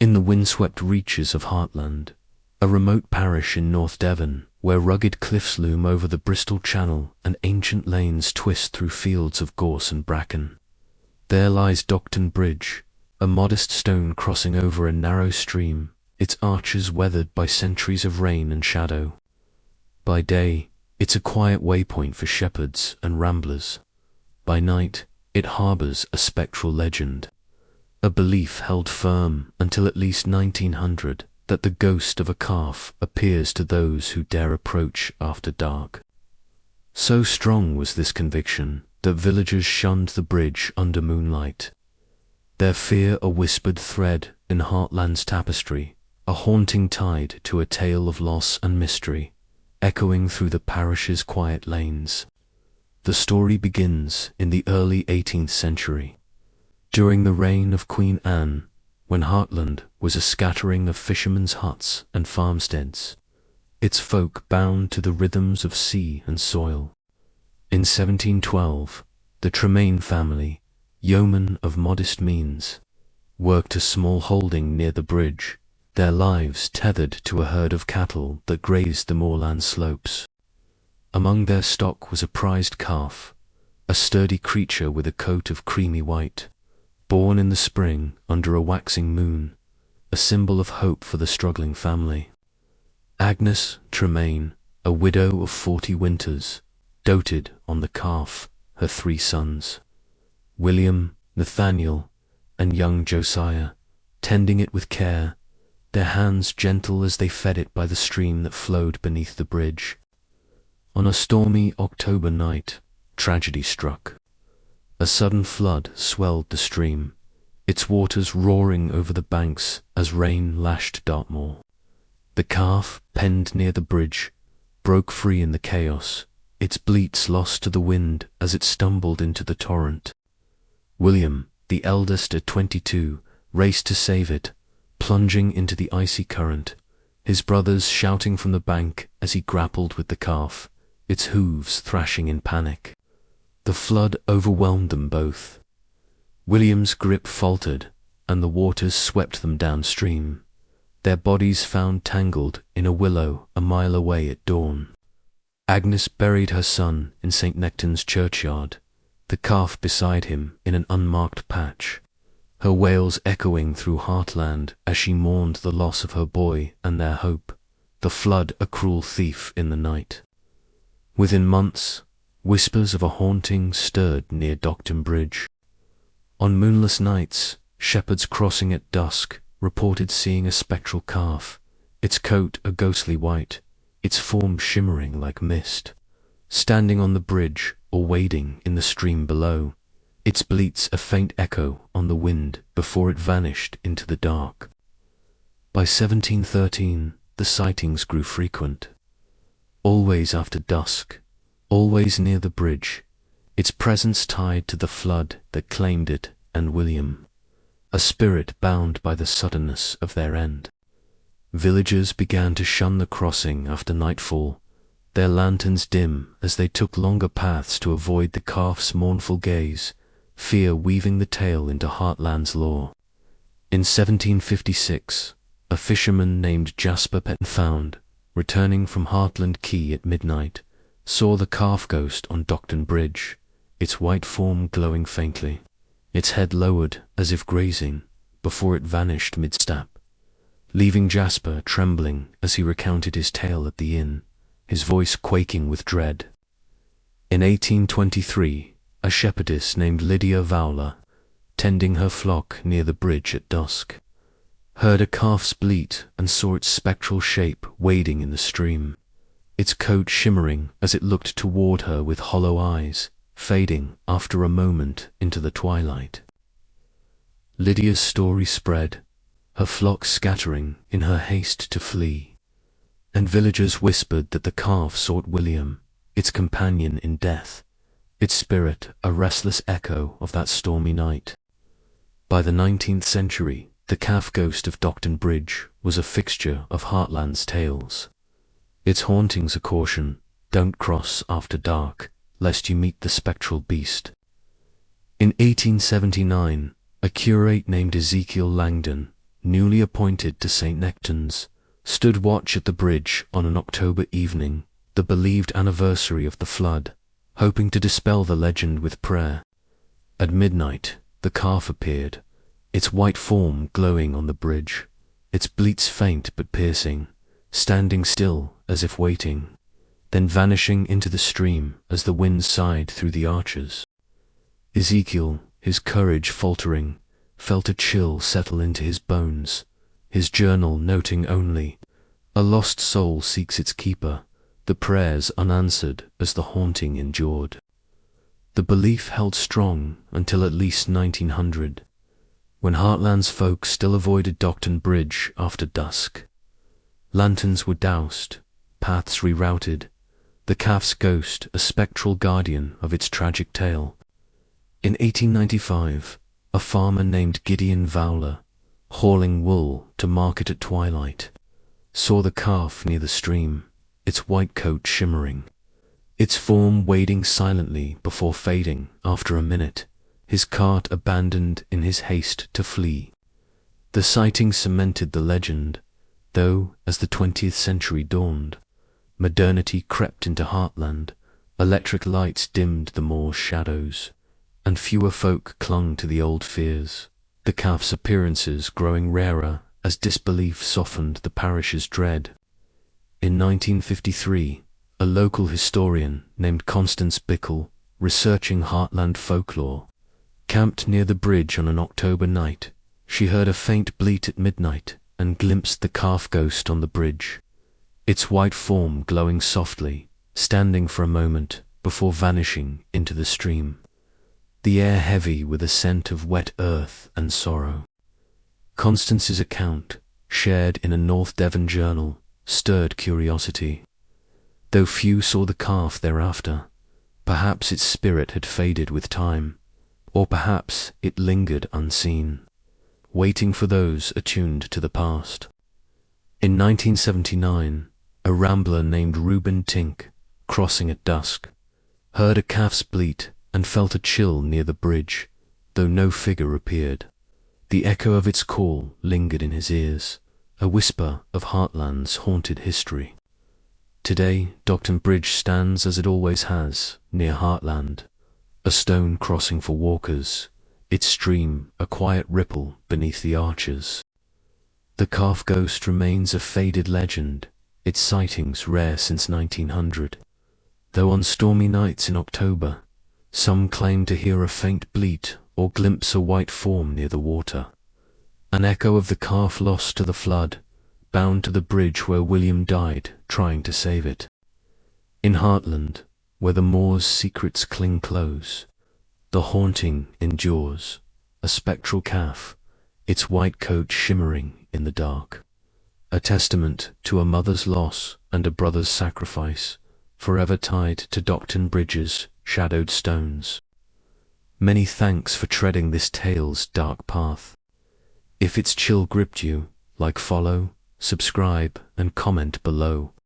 In the windswept reaches of Hartland, a remote parish in North Devon, where rugged cliffs loom over the Bristol Channel and ancient lanes twist through fields of gorse and bracken, there lies Docton Bridge, a modest stone crossing over a narrow stream, its arches weathered by centuries of rain and shadow. By day, it's a quiet waypoint for shepherds and ramblers. By night, it harbours a spectral legend, a belief held firm until at least 1900 that the ghost of a calf appears to those who dare approach after dark. So strong was this conviction that villagers shunned the bridge under moonlight, their fear a whispered thread in Hartland's tapestry, a haunting tide to a tale of loss and mystery, echoing through the parish's quiet lanes. The story begins in the early 18th century, during the reign of Queen Anne, when Hartland was a scattering of fishermen's huts and farmsteads, its folk bound to the rhythms of sea and soil. In 1712, the Tremaine family, yeomen of modest means, worked a small holding near the bridge, their lives tethered to a herd of cattle that grazed the moorland slopes. Among their stock was a prized calf, a sturdy creature with a coat of creamy white, born in the spring under a waxing moon, a symbol of hope for the struggling family. Agnes Tremaine, a widow of 40 winters, doted on the calf, her 3 sons, William, Nathaniel, and young Josiah, tending it with care, their hands gentle as they fed it by the stream that flowed beneath the bridge. On a stormy October night, tragedy struck. A sudden flood swelled the stream, its waters roaring over the banks as rain lashed Dartmoor. The calf, penned near the bridge, broke free in the chaos, its bleats lost to the wind as it stumbled into the torrent. William, the eldest at 22, raced to save it, plunging into the icy current, his brothers shouting from the bank as he grappled with the calf, its hooves thrashing in panic. The flood overwhelmed them both. William's grip faltered, and the waters swept them downstream, their bodies found tangled in a willow a mile away at dawn. Agnes buried her son in St. Nectan's churchyard, the calf beside him in an unmarked patch, her wails echoing through Hartland as she mourned the loss of her boy and their hope, the flood a cruel thief in the night. Within months, whispers of a haunting stirred near Docton Bridge. On moonless nights, shepherds crossing at dusk reported seeing a spectral calf, its coat a ghostly white, its form shimmering like mist, standing on the bridge or wading in the stream below, its bleats a faint echo on the wind before it vanished into the dark. By 1713, the sightings grew frequent. Always after dusk, always near the bridge, its presence tied to the flood that claimed it and William, a spirit bound by the suddenness of their end. Villagers began to shun the crossing after nightfall, their lanterns dim as they took longer paths to avoid the calf's mournful gaze, fear weaving the tale into Hartland's lore. In 1756, a fisherman named Jasper Pettenfound, returning from Hartland Quay at midnight, saw the calf ghost on Docton Bridge, its white form glowing faintly, its head lowered as if grazing, before it vanished mid-step, leaving Jasper trembling as he recounted his tale at the inn, his voice quaking with dread. In 1823, a shepherdess named Lydia Vowler, tending her flock near the bridge at dusk, heard a calf's bleat and saw its spectral shape wading in the stream, its coat shimmering as it looked toward her with hollow eyes, fading after a moment into the twilight. Lydia's story spread, her flock scattering in her haste to flee, and villagers whispered that the calf sought William, its companion in death, its spirit a restless echo of that stormy night. By the 19th century, the calf ghost of Docton Bridge was a fixture of Hartland's tales. Its hauntings a caution: don't cross after dark, lest you meet the spectral beast. In 1879, a curate named Ezekiel Langdon, newly appointed to St. Nectan's, stood watch at the bridge on an October evening, the believed anniversary of the flood, hoping to dispel the legend with prayer. At midnight, the calf appeared, its white form glowing on the bridge, its bleats faint but piercing, standing still as if waiting, then vanishing into the stream as the wind sighed through the arches. Ezekiel, his courage faltering, felt a chill settle into his bones, his journal noting only, "A lost soul seeks its keeper," the prayers unanswered as the haunting endured. The belief held strong until at least 1900, when Hartland's folk still avoided Docton Bridge after dusk. Lanterns were doused, paths rerouted, the calf's ghost a spectral guardian of its tragic tale. In 1895, a farmer named Gideon Fowler, hauling wool to market at twilight, saw the calf near the stream, its white coat shimmering, its form wading silently before fading after a minute, his cart abandoned in his haste to flee. The sighting cemented the legend, though as the 20th century dawned, modernity crept into Hartland, electric lights dimmed the moor's shadows, and fewer folk clung to the old fears, the calf's appearances growing rarer as disbelief softened the parish's dread. In 1953, a local historian named Constance Bickle, researching Hartland folklore, camped near the bridge on an October night. She heard a faint bleat at midnight and glimpsed the calf ghost on the bridge, its white form glowing softly, standing for a moment before vanishing into the stream, the air heavy with a scent of wet earth and sorrow. Constance's account, shared in a North Devon journal, stirred curiosity. Though few saw the calf thereafter, perhaps its spirit had faded with time, or perhaps it lingered unseen, waiting for those attuned to the past. In 1979, a rambler named Reuben Tink, crossing at dusk, heard a calf's bleat and felt a chill near the bridge, though no figure appeared. The echo of its call lingered in his ears, a whisper of Hartland's haunted history. Today, Docton Bridge stands as it always has, near Hartland, a stone crossing for walkers, its stream a quiet ripple beneath the arches. The calf ghost remains a faded legend, its sightings rare since 1900, though on stormy nights in October, some claim to hear a faint bleat or glimpse a white form near the water, an echo of the calf lost to the flood, bound to the bridge where William died trying to save it. In Hartland, where the moor's secrets cling close, the haunting endures, a spectral calf, its white coat shimmering in the dark, a testament to a mother's loss and a brother's sacrifice, forever tied to Docton Bridge's shadowed stones. Many thanks for treading this tale's dark path. If its chill gripped you, follow, subscribe, and comment below.